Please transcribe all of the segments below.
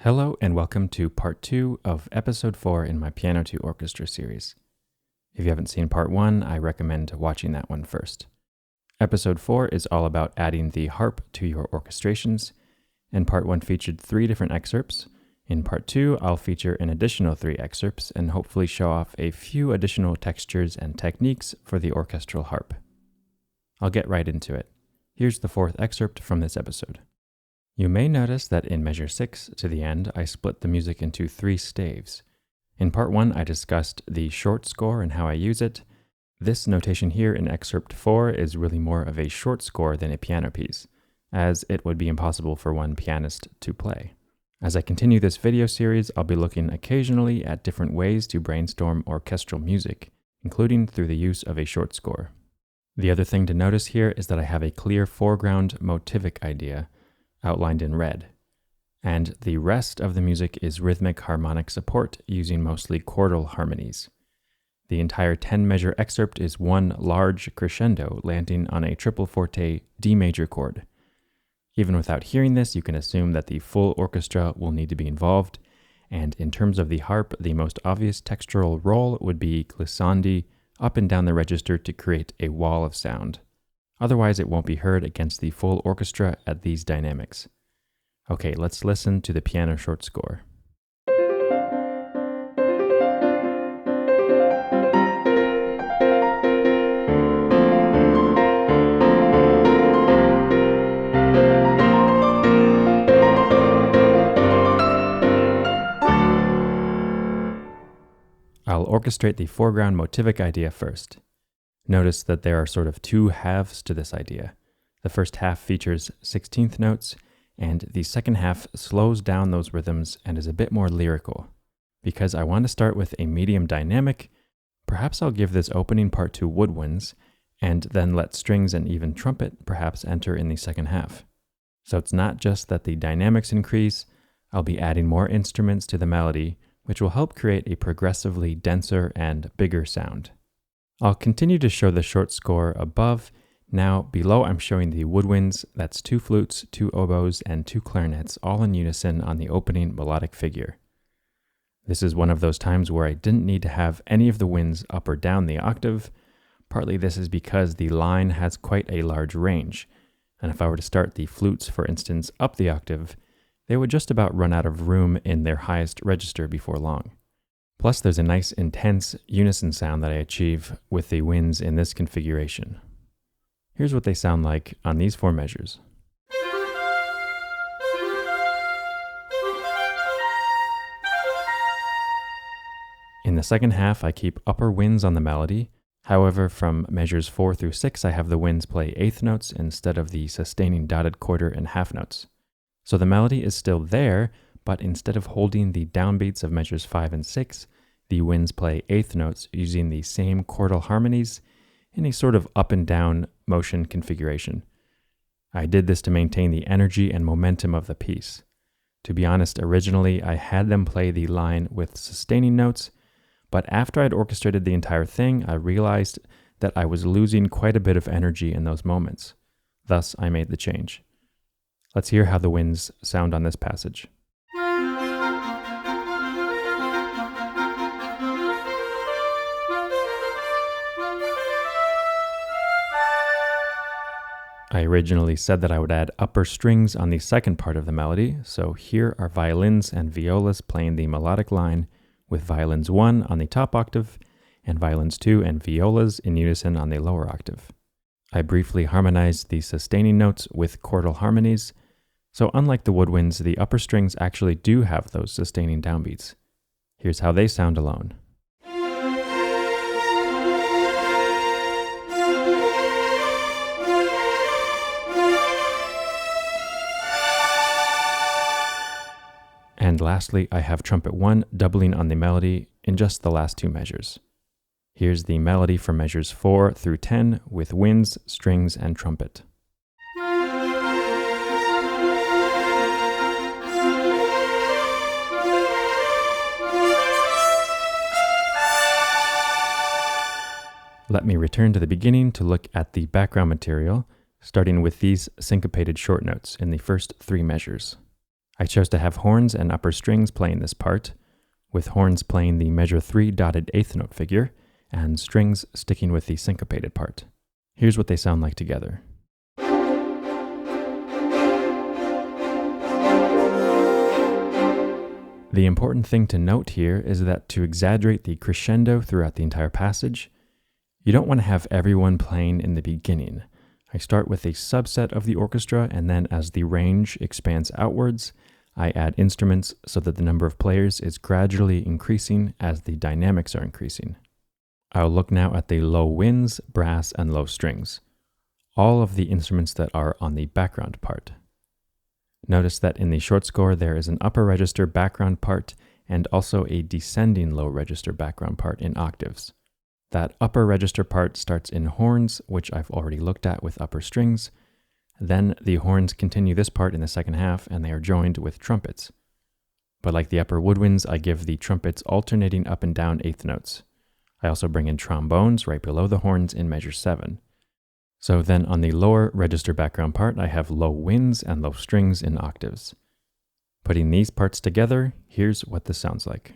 Hello and welcome to part 2 of episode 4 in my Piano to Orchestra series. If you haven't seen part 1, I recommend watching that one first. Episode 4 is all about adding the harp to your orchestrations, and part 1 featured 3 different excerpts. In part 2, I'll feature an additional 3 excerpts and hopefully show off a few additional textures and techniques for the orchestral harp. I'll get right into it. Here's the 4th excerpt from this episode. You may notice that in measure 6 to the end, I split the music into 3 staves. In part 1, I discussed the short score and how I use it. This notation here in excerpt 4 is really more of a short score than a piano piece, as it would be impossible for one pianist to play. As I continue this video series, I'll be looking occasionally at different ways to brainstorm orchestral music, including through the use of a short score. The other thing to notice here is that I have a clear foreground motivic idea, outlined in red, and the rest of the music is rhythmic harmonic support using mostly chordal harmonies. The entire 10-measure excerpt is one large crescendo landing on a triple forte D major chord. Even without hearing this, you can assume that the full orchestra will need to be involved, and in terms of the harp, the most obvious textural role would be glissandi up and down the register to create a wall of sound. Otherwise, it won't be heard against the full orchestra at these dynamics. Okay, let's listen to the piano short score. I'll orchestrate the foreground motivic idea first. Notice that there are sort of 2 halves to this idea. The first half features 16th notes, and the second half slows down those rhythms and is a bit more lyrical. Because I want to start with a medium dynamic, perhaps I'll give this opening part to woodwinds, and then let strings and even trumpet perhaps enter in the second half. So it's not just that the dynamics increase, I'll be adding more instruments to the melody, which will help create a progressively denser and bigger sound. I'll continue to show the short score above. Now below I'm showing the woodwinds, that's 2 flutes, 2 oboes, and 2 clarinets all in unison on the opening melodic figure. This is one of those times where I didn't need to have any of the winds up or down the octave. Partly this is because the line has quite a large range, and if I were to start the flutes, for instance, up the octave, they would just about run out of room in their highest register before long. Plus, there's a nice intense unison sound that I achieve with the winds in this configuration. Here's what they sound like on these 4 measures. In the second half, I keep upper winds on the melody. However, from measures 4 through 6, I have the winds play 8th notes instead of the sustaining dotted quarter and half notes. So the melody is still there, but instead of holding the downbeats of measures 5 and 6, the winds play 8th notes using the same chordal harmonies in a sort of up and down motion configuration. I did this to maintain the energy and momentum of the piece. To be honest, originally I had them play the line with sustaining notes, but after I'd orchestrated the entire thing, I realized that I was losing quite a bit of energy in those moments. Thus, I made the change. Let's hear how the winds sound on this passage. I originally said that I would add upper strings on the second part of the melody, so here are violins and violas playing the melodic line with violins 1 on the top octave and violins 2 and violas in unison on the lower octave. I briefly harmonized the sustaining notes with chordal harmonies, so unlike the woodwinds, the upper strings actually do have those sustaining downbeats. Here's how they sound alone. And lastly, I have trumpet 1 doubling on the melody in just the last 2 measures. Here's the melody for measures 4 through 10 with winds, strings, and trumpet. Let me return to the beginning to look at the background material, starting with these syncopated short notes in the first 3 measures. I chose to have horns and upper strings playing this part, with horns playing the measure 3 dotted eighth note figure, and strings sticking with the syncopated part. Here's what they sound like together. The important thing to note here is that to exaggerate the crescendo throughout the entire passage, you don't want to have everyone playing in the beginning. I start with a subset of the orchestra, and then as the range expands outwards, I add instruments so that the number of players is gradually increasing as the dynamics are increasing. I'll look now at the low winds, brass, and low strings, all of the instruments that are on the background part. Notice that in the short score there is an upper register background part and also a descending low register background part in octaves. That upper register part starts in horns, which I've already looked at with upper strings. Then the horns continue this part in the second half, and they are joined with trumpets. But like the upper woodwinds, I give the trumpets alternating up and down eighth notes. I also bring in trombones right below the horns in measure 7. So then on the lower register background part, I have low winds and low strings in octaves. Putting these parts together, here's what this sounds like.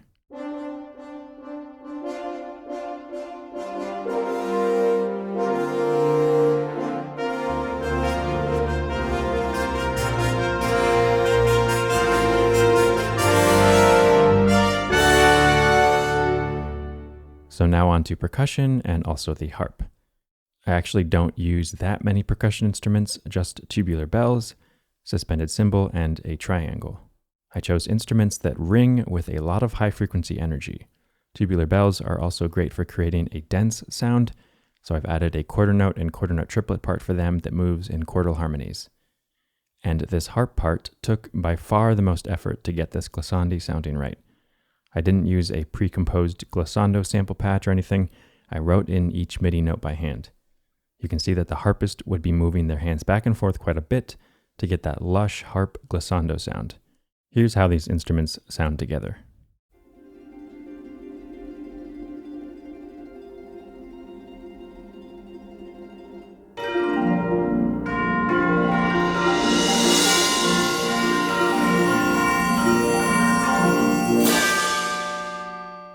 So now on to percussion and also the harp. I actually don't use that many percussion instruments, just tubular bells, suspended cymbal, and a triangle. I chose instruments that ring with a lot of high-frequency energy. Tubular bells are also great for creating a dense sound, so I've added a quarter note and quarter note triplet part for them that moves in chordal harmonies. And this harp part took by far the most effort to get this glissandi sounding right. I didn't use a pre-composed glissando sample patch or anything. I wrote in each MIDI note by hand. You can see that the harpist would be moving their hands back and forth quite a bit to get that lush harp glissando sound. Here's how these instruments sound together.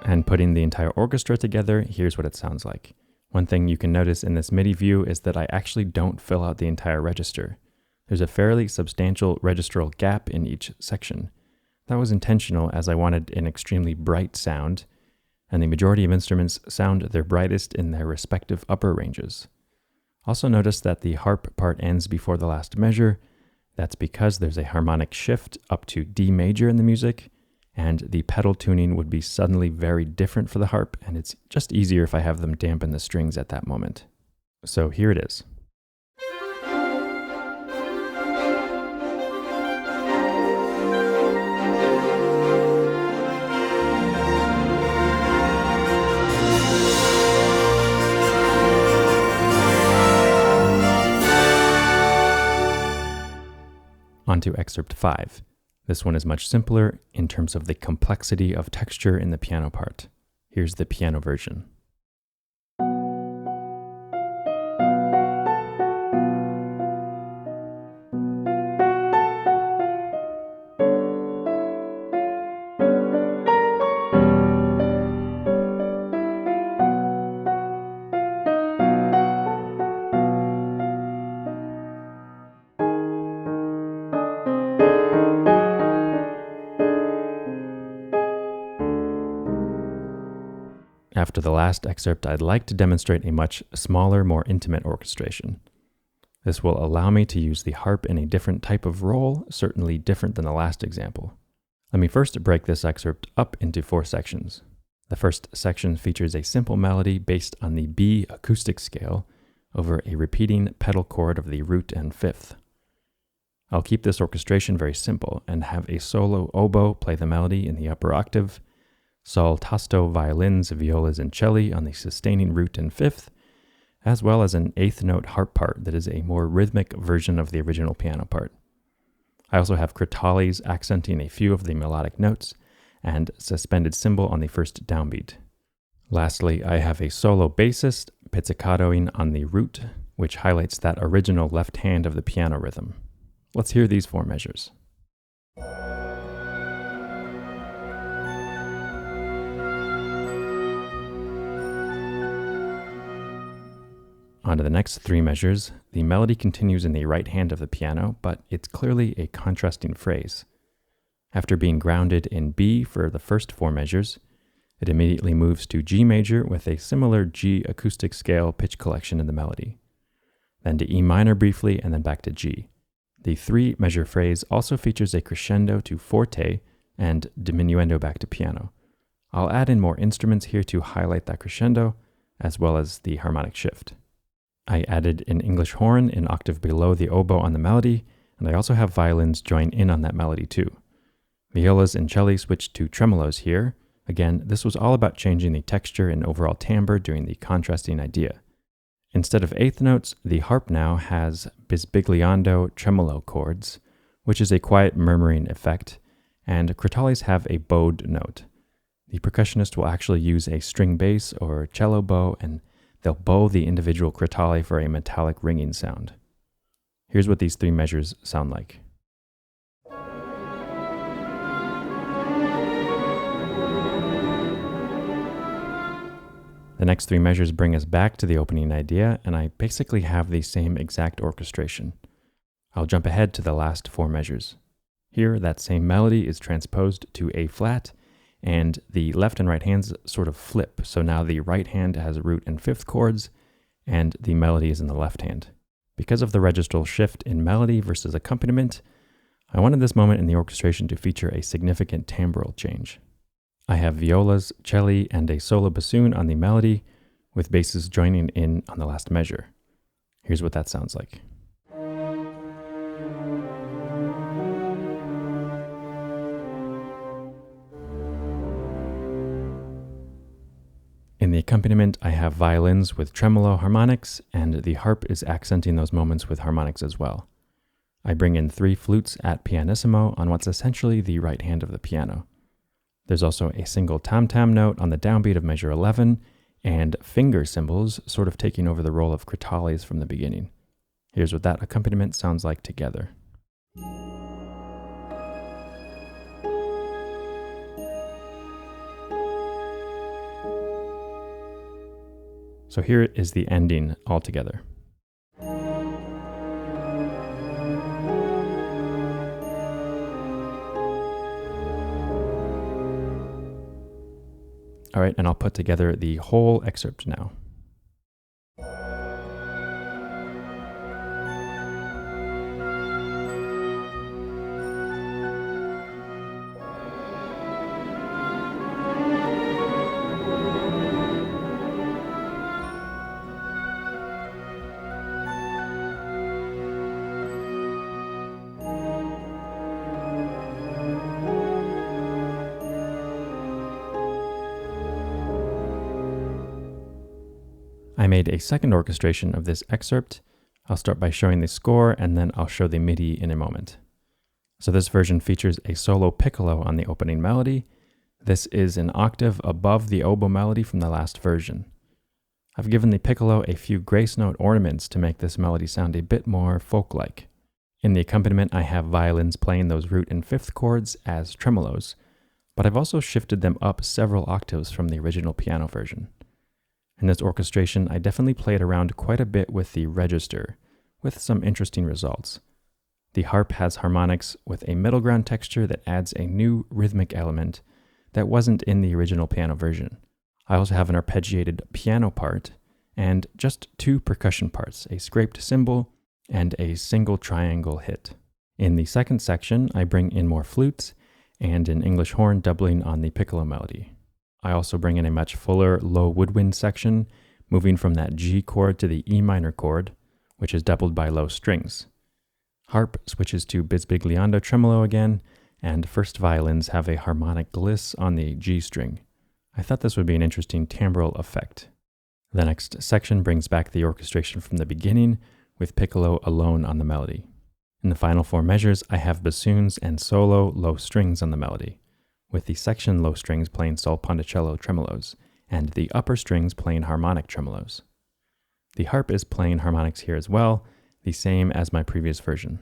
And putting the entire orchestra together, here's what it sounds like. One thing you can notice in this MIDI view is that I actually don't fill out the entire register. There's a fairly substantial registral gap in each section. That was intentional as I wanted an extremely bright sound, and the majority of instruments sound their brightest in their respective upper ranges. Also notice that the harp part ends before the last measure. That's because there's a harmonic shift up to D major in the music, and the pedal tuning would be suddenly very different for the harp, and it's just easier if I have them dampen the strings at that moment. So here it is. On to Excerpt 5. This one is much simpler in terms of the complexity of texture in the piano part. Here's the piano version. After the last excerpt, I'd like to demonstrate a much smaller, more intimate orchestration. This will allow me to use the harp in a different type of role, certainly different than the last example. Let me first break this excerpt up into 4 sections. The first section features a simple melody based on the B acoustic scale over a repeating pedal chord of the root and fifth. I'll keep this orchestration very simple and have a solo oboe play the melody in the upper octave, sol tasto violins, violas, and celli on the sustaining root and fifth, as well as an eighth note harp part that is a more rhythmic version of the original piano part. I also have crotales accenting a few of the melodic notes and suspended cymbal on the first downbeat. Lastly, I have a solo bassist pizzicatoing on the root, which highlights that original left hand of the piano rhythm. Let's hear these 4 measures. On to the next three measures. The melody continues in the right hand of the piano, but it's clearly a contrasting phrase. After being grounded in B for the first four measures, it immediately moves to G major with a similar G acoustic scale pitch collection in the melody. Then to E minor briefly, and then back to G. The three-measure phrase also features a crescendo to forte and diminuendo back to piano. I'll add in more instruments here to highlight that crescendo, as well as the harmonic shift. I added an English horn an octave below the oboe on the melody, and I also have violins join in on that melody too. Violas and celli switched to tremolos here. Again, this was all about changing the texture and overall timbre during the contrasting idea. Instead of eighth notes, the harp now has bisbigliando tremolo chords, which is a quiet murmuring effect, and crotales have a bowed note. The percussionist will actually use a string bass or cello bow, and they'll bow the individual crotale for a metallic ringing sound. Here's what these three measures sound like. The next three measures bring us back to the opening idea, and I basically have the same exact orchestration. I'll jump ahead to the last four measures. Here, that same melody is transposed to A flat, and the left and right hands sort of flip. So now the right hand has root and fifth chords, and the melody is in the left hand. Because of the registral shift in melody versus accompaniment, I wanted this moment in the orchestration to feature a significant timbral change. I have violas, celli, and a solo bassoon on the melody, with basses joining in on the last measure. Here's what that sounds like. In the accompaniment, I have violins with tremolo harmonics, and the harp is accenting those moments with harmonics as well. I bring in three flutes at pianissimo on what's essentially the right hand of the piano. There's also a single tam-tam note on the downbeat of measure 11, and finger cymbals sort of taking over the role of crotales from the beginning. Here's what that accompaniment sounds like together. So here is the ending altogether. All right, and I'll put together the whole excerpt now. I made a second orchestration of this excerpt. I'll start by showing the score, and then I'll show the MIDI in a moment. So this version features a solo piccolo on the opening melody. This is an octave above the oboe melody from the last version. I've given the piccolo a few grace note ornaments to make this melody sound a bit more folk-like. In the accompaniment, I have violins playing those root and fifth chords as tremolos, but I've also shifted them up several octaves from the original piano version. In this orchestration, I definitely played around quite a bit with the register, with some interesting results. The harp has harmonics with a middle ground texture that adds a new rhythmic element that wasn't in the original piano version. I also have an arpeggiated piano part, and just two percussion parts, a scraped cymbal and a single triangle hit. In the second section, I bring in more flutes and an English horn doubling on the piccolo melody. I also bring in a much fuller low woodwind section, moving from that G chord to the E minor chord, which is doubled by low strings. Harp switches to bisbigliando tremolo again, and first violins have a harmonic gliss on the G string. I thought this would be an interesting timbral effect. The next section brings back the orchestration from the beginning, with piccolo alone on the melody. In the final four measures, I have bassoons and solo low strings on the melody, with the section low strings playing sol ponticello tremolos, and the upper strings playing harmonic tremolos. The harp is playing harmonics here as well, the same as my previous version.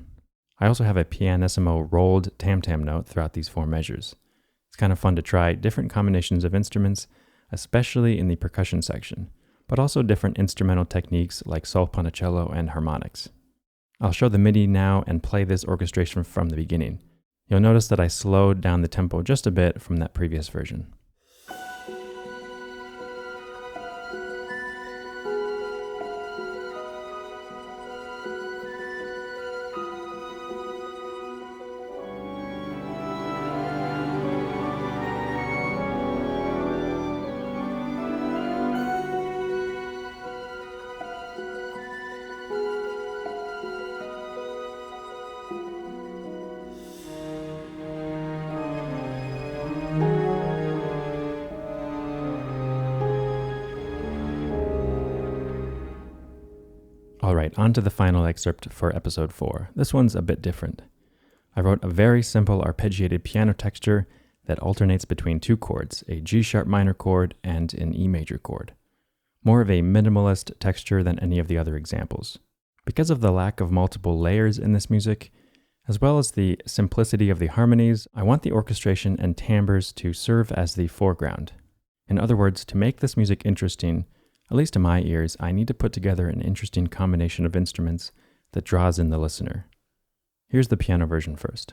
I also have a pianissimo rolled tam-tam note throughout these 4 measures. It's kind of fun to try different combinations of instruments, especially in the percussion section, but also different instrumental techniques like solfeggio and harmonics. I'll show the MIDI now and play this orchestration from the beginning. You'll notice that I slowed down the tempo just a bit from that previous version. Alright, on to the final excerpt for episode 4. This one's a bit different. I wrote a very simple arpeggiated piano texture that alternates between 2 chords, a G sharp minor chord and an E major chord. More of a minimalist texture than any of the other examples. Because of the lack of multiple layers in this music, as well as the simplicity of the harmonies, I want the orchestration and timbres to serve as the foreground. In other words, to make this music interesting, at least to my ears, I need to put together an interesting combination of instruments that draws in the listener. Here's the piano version first.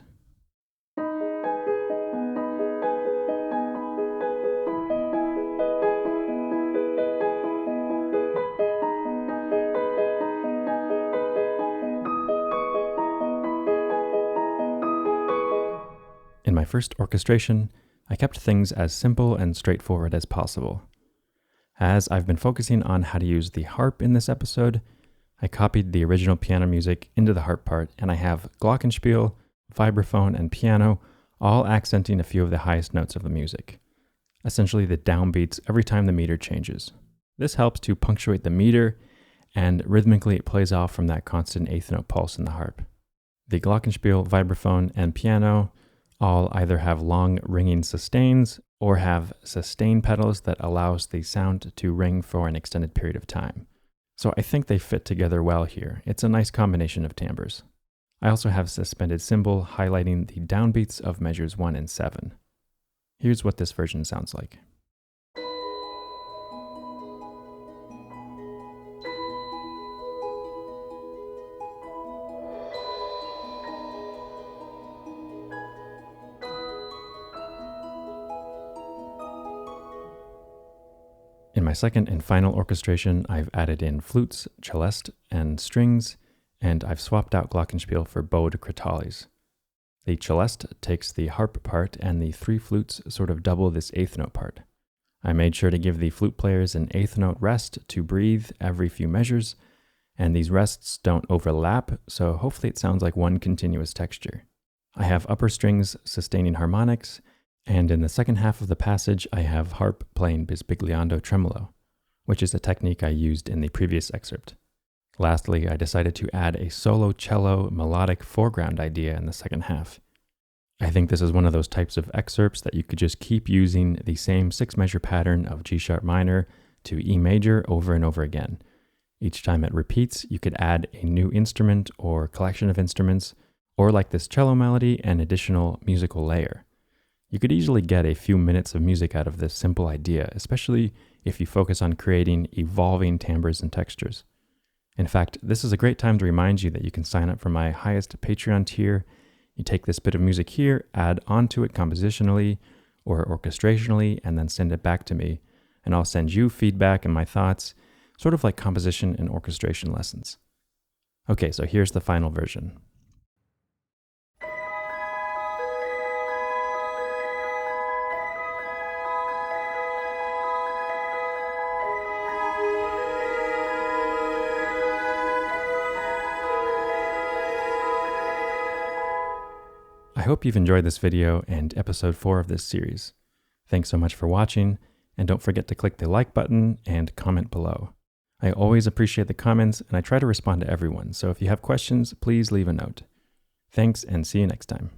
In my first orchestration, I kept things as simple and straightforward as possible. As I've been focusing on how to use the harp in this episode, I copied the original piano music into the harp part, and I have glockenspiel, vibraphone, and piano all accenting a few of the highest notes of the music, essentially the downbeats every time the meter changes. This helps to punctuate the meter, and rhythmically it plays off from that constant 8th note pulse in the harp. The glockenspiel, vibraphone, and piano all either have long ringing sustains or have sustain pedals that allows the sound to ring for an extended period of time. So I think they fit together well here. It's a nice combination of timbres. I also have suspended cymbal highlighting the downbeats of measures 1 and 7. Here's what this version sounds like. In my second and final orchestration, I've added in flutes, celeste, and strings, and I've swapped out glockenspiel for bowed crotales. The celeste takes the harp part, and the 3 flutes sort of double this 8th note part. I made sure to give the flute players an 8th note rest to breathe every few measures, and these rests don't overlap, so hopefully it sounds like one continuous texture. I have upper strings sustaining harmonics, and in the second half of the passage, I have harp playing bisbigliando tremolo, which is a technique I used in the previous excerpt. Lastly, I decided to add a solo cello melodic foreground idea in the second half. I think this is one of those types of excerpts that you could just keep using the same 6-measure pattern of G sharp minor to E major over and over again. Each time it repeats, you could add a new instrument or collection of instruments, or like this cello melody, an additional musical layer. You could easily get a few minutes of music out of this simple idea, especially if you focus on creating evolving timbres and textures. In fact, this is a great time to remind you that you can sign up for my highest Patreon tier. You take this bit of music here, add onto it compositionally or orchestrationally, and then send it back to me, and I'll send you feedback and my thoughts, sort of like composition and orchestration lessons. Okay, so here's the final version. I hope you've enjoyed this video and episode 4 of this series. Thanks so much for watching, and don't forget to click the like button and comment below. I always appreciate the comments, and I try to respond to everyone, so if you have questions, please leave a note. Thanks, and see you next time.